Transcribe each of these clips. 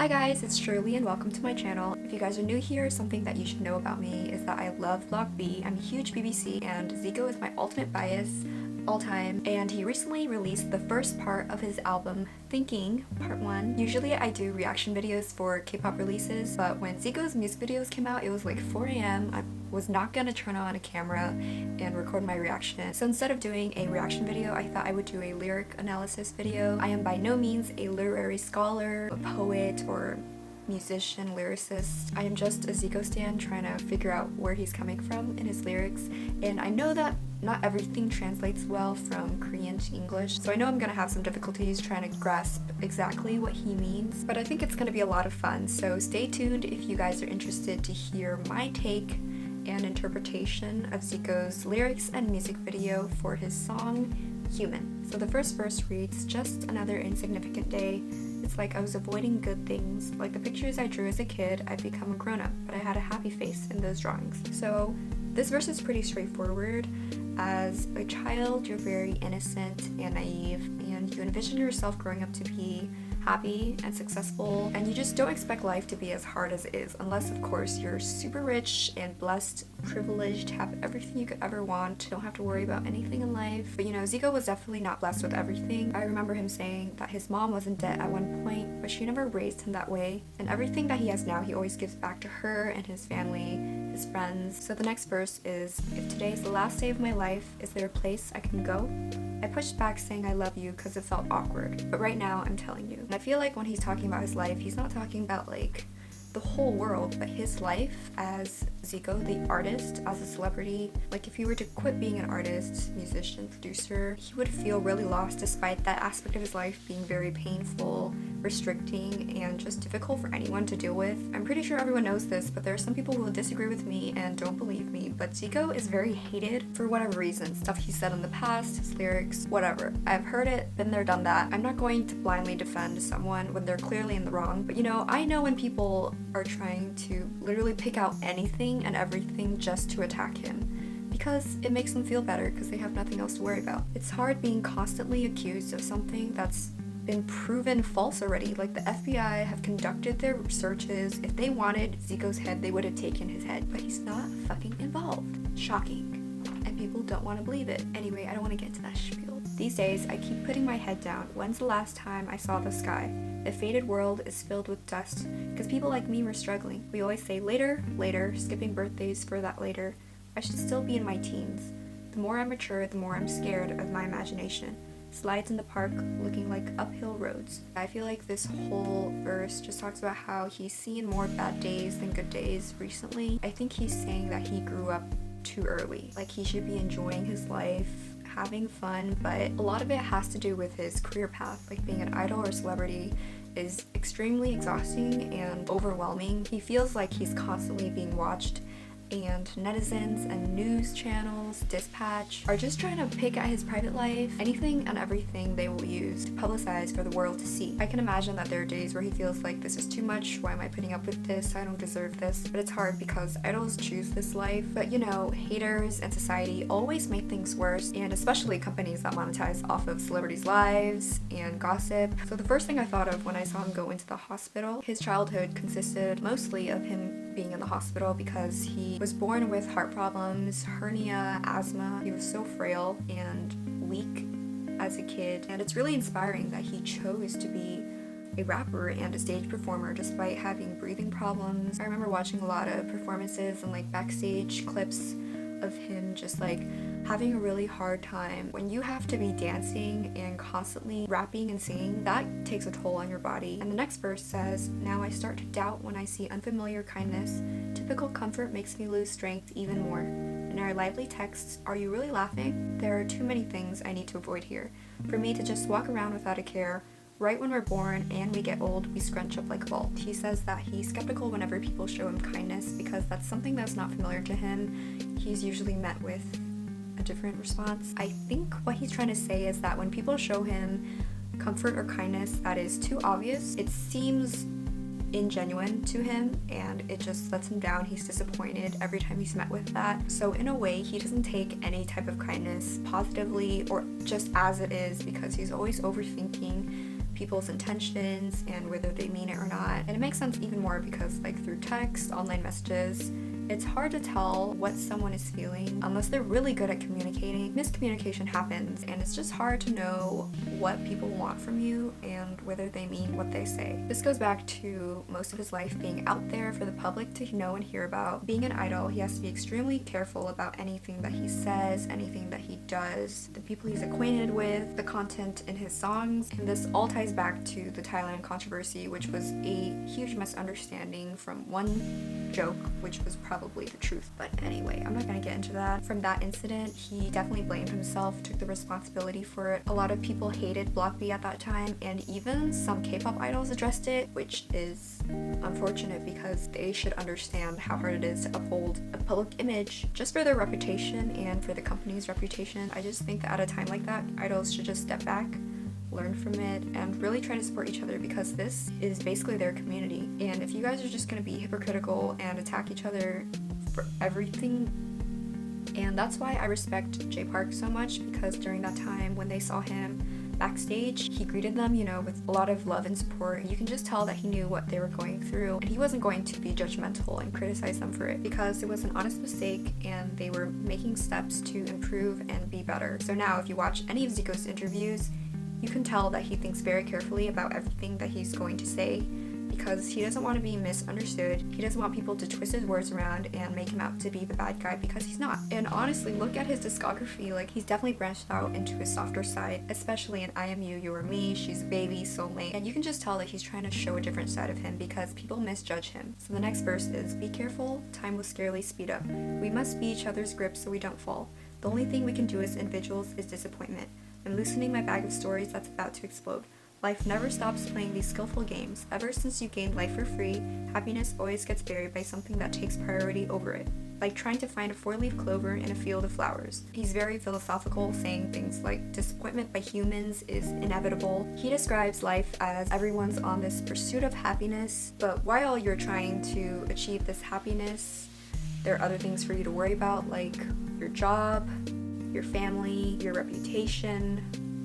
Hi guys, it's Shirley and welcome to my channel. If you guys are new here, something that you should know about me is that I love Block B. I'm a huge BBC and Zico is my ultimate bias all time, and he recently released the first part of his album Thinking Part 1. Usually I do reaction videos for K-pop releases, but when Zico's music videos came out it was like 4 a.m. I was not gonna turn on a camera and record my reaction. So instead of doing a reaction video, I thought I would do a lyric analysis video. I am by no means a literary scholar, a poet, or musician, lyricist. I am just a Zico stan trying to figure out where he's coming from in his lyrics, and I know that not everything translates well from Korean to English, so I know I'm gonna have some difficulties trying to grasp exactly what he means, but I think it's gonna be a lot of fun, so stay tuned if you guys are interested to hear my take and interpretation of Zico's lyrics and music video for his song Human. So the first verse reads, "Just another insignificant day. It's like I was avoiding good things. Like the pictures I drew as a kid, I'd become a grown-up, but I had a happy face in those drawings." So this verse is pretty straightforward. As a child, you're very innocent and naive, and you envision yourself growing up to be happy and successful, and you just don't expect life to be as hard as it is, unless of course you're super rich and blessed, privileged, have everything you could ever want, don't have to worry about anything in life. But you know, Zico was definitely not blessed with everything. I remember him saying that his mom was in debt at one point, but she never raised him that way, and everything that he has now he always gives back to her and his family, his friends. So the next verse is, "If today's the last day of my life, is there a place I can go? I pushed back saying I love you because it felt awkward, but right now I'm telling you." And I feel like when he's talking about his life, he's not talking about like the whole world, but his life as Zico, the artist, as a celebrity. Like if he were to quit being an artist, musician, producer, he would feel really lost despite that aspect of his life being very painful, restricting, and just difficult for anyone to deal with. I'm pretty sure everyone knows this, but there are some people who will disagree with me and don't believe me, but Zico is very hated for whatever reason. Stuff he said in the past, his lyrics, whatever. I've heard it, been there, done that. I'm not going to blindly defend someone when they're clearly in the wrong, but you know, I know when people are trying to literally pick out anything and everything just to attack him, because it makes them feel better because they have nothing else to worry about. It's hard being constantly accused of something that's been proven false already. Like the FBI have conducted their searches. If they wanted Zico's head, they would have taken his head, but he's not fucking involved. Shocking. And people don't want to believe it. Anyway, I don't want to get to that spiel. These days, I keep putting my head down. When's the last time I saw the sky? The faded world is filled with dust, because people like me were struggling. We always say later, later, skipping birthdays for that later. I should still be in my teens. The more I mature, the more I'm scared of my imagination. Slides in the park looking like uphill roads. I feel like this whole verse just talks about how he's seen more bad days than good days recently. I think he's saying that he grew up too early. Like he should be enjoying his life, having fun, but a lot of it has to do with his career path. Like being an idol or celebrity is extremely exhausting and overwhelming. He feels like he's constantly being watched, and netizens and news channels, Dispatch, are just trying to pick at his private life. Anything and everything they will use to publicize for the world to see. I can imagine that there are days where he feels like this is too much, why am I putting up with this, I don't deserve this, but it's hard because idols choose this life. But you know, haters and society always make things worse, and especially companies that monetize off of celebrities' lives and gossip. So the first thing I thought of when I saw him go into the hospital, his childhood consisted mostly of him being in the hospital because he was born with heart problems, hernia, asthma. He was so frail and weak as a kid, and it's really inspiring that he chose to be a rapper and a stage performer despite having breathing problems. I remember watching a lot of performances and like backstage clips of him just like having a really hard time. When you have to be dancing and constantly rapping and singing, that takes a toll on your body. And the next verse says, "Now I start to doubt when I see unfamiliar kindness. Typical comfort makes me lose strength even more. In our lively texts, are you really laughing? There are too many things I need to avoid here. For me to just walk around without a care. Right when we're born and we get old, we scrunch up like a ball." He says that he's skeptical whenever people show him kindness because that's something that's not familiar to him. He's usually met with a different response. I think what he's trying to say is that when people show him comfort or kindness that is too obvious, it seems ingenuine to him and it just lets him down. He's disappointed every time he's met with that. So in a way, he doesn't take any type of kindness positively or just as it is because he's always overthinking people's intentions and whether they mean it or not. And it makes sense even more because like through text, online messages, it's hard to tell what someone is feeling unless they're really good at communicating. Miscommunication happens, and it's just hard to know what people want from you and whether they mean what they say. This goes back to most of his life being out there for the public to know and hear about. Being an idol, he has to be extremely careful about anything that he says, anything that he does, the people he's acquainted with, the content in his songs. And this all ties back to the Thailand controversy, which was a huge misunderstanding from one joke, which was probably the truth. But anyway, I'm not gonna get into that. From that incident, he definitely blamed himself, took the responsibility for it. A lot of people hated Block B at that time, and even some K-pop idols addressed it, which is unfortunate because they should understand how hard it is to uphold a public image just for their reputation and for the company's reputation. I just think that at a time like that, idols should just step back, learn from it, and really try to support each other because this is basically their community. And if you guys are just going to be hypocritical and attack each other for everything, and that's why I respect Jay Park so much, because during that time when they saw him backstage, he greeted them, with a lot of love and support. You can just tell that he knew what they were going through, and he wasn't going to be judgmental and criticize them for it because it was an honest mistake and they were making steps to improve and be better. So now if you watch any of Zico's interviews, you can tell that he thinks very carefully about everything that he's going to say because he doesn't want to be misunderstood. He doesn't want people to twist his words around and make him out to be the bad guy because he's not. And honestly, look at his discography. Like, he's definitely branched out into his softer side, especially in I Am You, You Are Me, She's a Baby, Soulmate. And you can just tell that he's trying to show a different side of him because people misjudge him. So the next verse is, be careful, time will scarcely speed up. We must be each other's grip so we don't fall. The only thing we can do as individuals is disappointment. I'm loosening my bag of stories that's about to explode. Life never stops playing these skillful games. Ever since you gained life for free, happiness always gets buried by something that takes priority over it. Like trying to find a 4-leaf clover in a field of flowers. He's very philosophical, saying things like disappointment by humans is inevitable. He describes life as everyone's on this pursuit of happiness, but while you're trying to achieve this happiness, there are other things for you to worry about, like your job, your family, your reputation,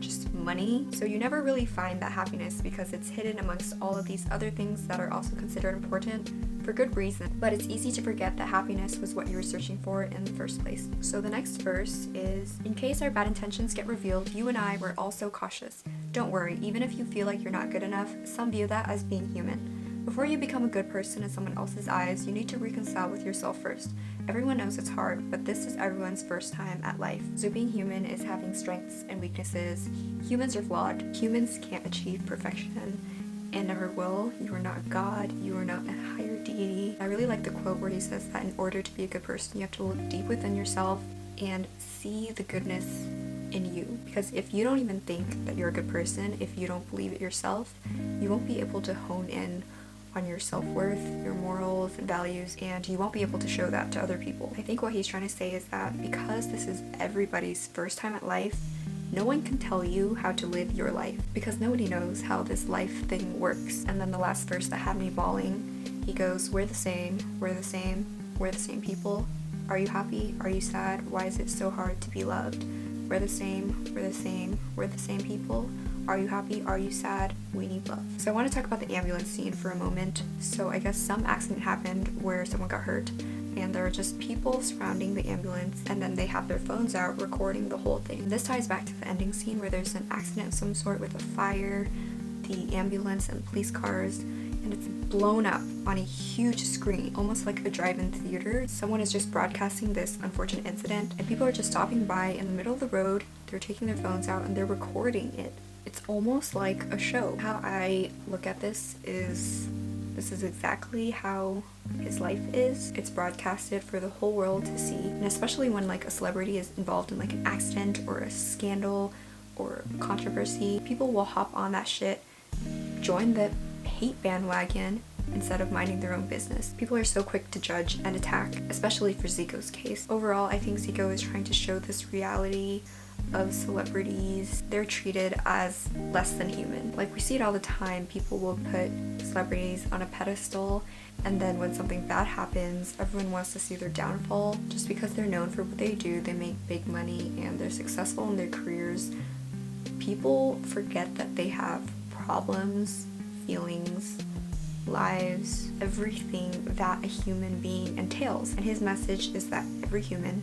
just money. So you never really find that happiness because it's hidden amongst all of these other things that are also considered important for good reason. But it's easy to forget that happiness was what you were searching for in the first place. So the next verse is, in case our bad intentions get revealed, you and I were also cautious. Don't worry, even if you feel like you're not good enough, some view that as being human. Before you become a good person in someone else's eyes, you need to reconcile with yourself first. Everyone knows it's hard, but this is everyone's first time at life. So being human is having strengths and weaknesses. Humans are flawed. Humans can't achieve perfection and never will. You are not God. You are not a higher deity. I really like the quote where he says that in order to be a good person, you have to look deep within yourself and see the goodness in you. Because if you don't even think that you're a good person, if you don't believe it yourself, you won't be able to hone in on your self-worth, your morals and values, and you won't be able to show that to other people. I think what he's trying to say is that because this is everybody's first time at life, no one can tell you how to live your life because nobody knows how this life thing works. And then the last verse that had me bawling, he goes, we're the same, we're the same, we're the same people. Are you happy? Are you sad? Why is it so hard to be loved? We're the same, we're the same, we're the same people. Are you happy? Are you sad? We need love. So I want to talk about the ambulance scene for a moment. So I guess some accident happened where someone got hurt and there are just people surrounding the ambulance and then they have their phones out recording the whole thing. This ties back to the ending scene where there's an accident of some sort with a fire, the ambulance and police cars, and it's blown up on a huge screen, almost like a drive-in theater. Someone is just broadcasting this unfortunate incident and people are just stopping by in the middle of the road. They're taking their phones out and they're recording it. It's almost like a show. How I look at this is exactly how his life is. It's broadcasted for the whole world to see. And especially when like a celebrity is involved in like an accident or a scandal or controversy, people will hop on that shit, join the hate bandwagon instead of minding their own business. People are so quick to judge and attack, especially for Zico's case. Overall, I think Zico is trying to show this reality of celebrities. They're treated as less than human. Like, we see it all the time. People will put celebrities on a pedestal, and then when something bad happens, everyone wants to see their downfall. Just because they're known for what they do, they make big money and they're successful in their careers, people forget that they have problems, feelings, lives, everything that a human being entails. And his message is that every human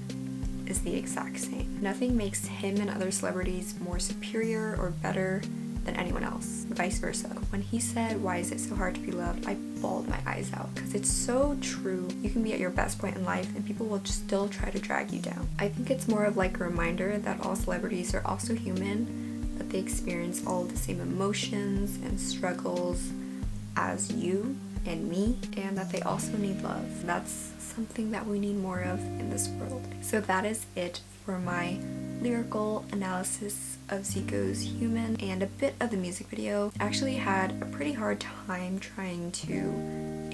is the exact same. Nothing makes him and other celebrities more superior or better than anyone else, vice versa. When he said, "Why is it so hard to be loved?" I bawled my eyes out because it's so true. You can be at your best point in life and people will just still try to drag you down. I think it's more of like a reminder that all celebrities are also human, that they experience all the same emotions and struggles as you and me, and that they also need love. That's something that we need more of in this world. So that is it for my lyrical analysis of Zico's Human and a bit of the music video. I actually had a pretty hard time trying to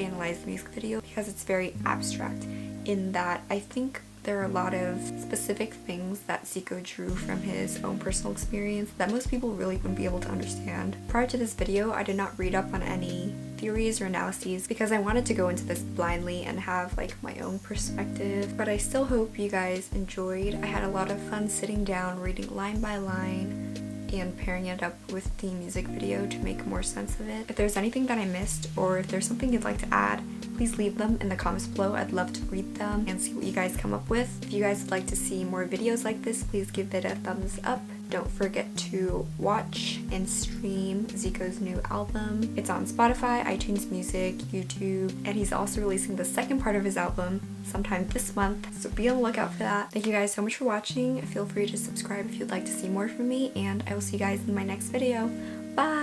analyze the music video because it's very abstract in that I think there are a lot of specific things that Zico drew from his own personal experience that most people really wouldn't be able to understand. Prior to this video, I did not read up on any theories or analyses because I wanted to go into this blindly and have like my own perspective, but I still hope you guys enjoyed. I had a lot of fun sitting down, reading line by line and pairing it up with the music video to make more sense of it. If there's anything that I missed or if there's something you'd like to add, please leave them in the comments below. I'd love to read them and see what you guys come up with. If you guys would like to see more videos like this, please give it a thumbs up. Don't forget to watch and stream Zico's new album. It's on Spotify, iTunes Music, YouTube, and he's also releasing the second part of his album sometime this month, so be on the lookout for that. Thank you guys so much for watching. Feel free to subscribe if you'd like to see more from me, and I will see you guys in my next video. Bye!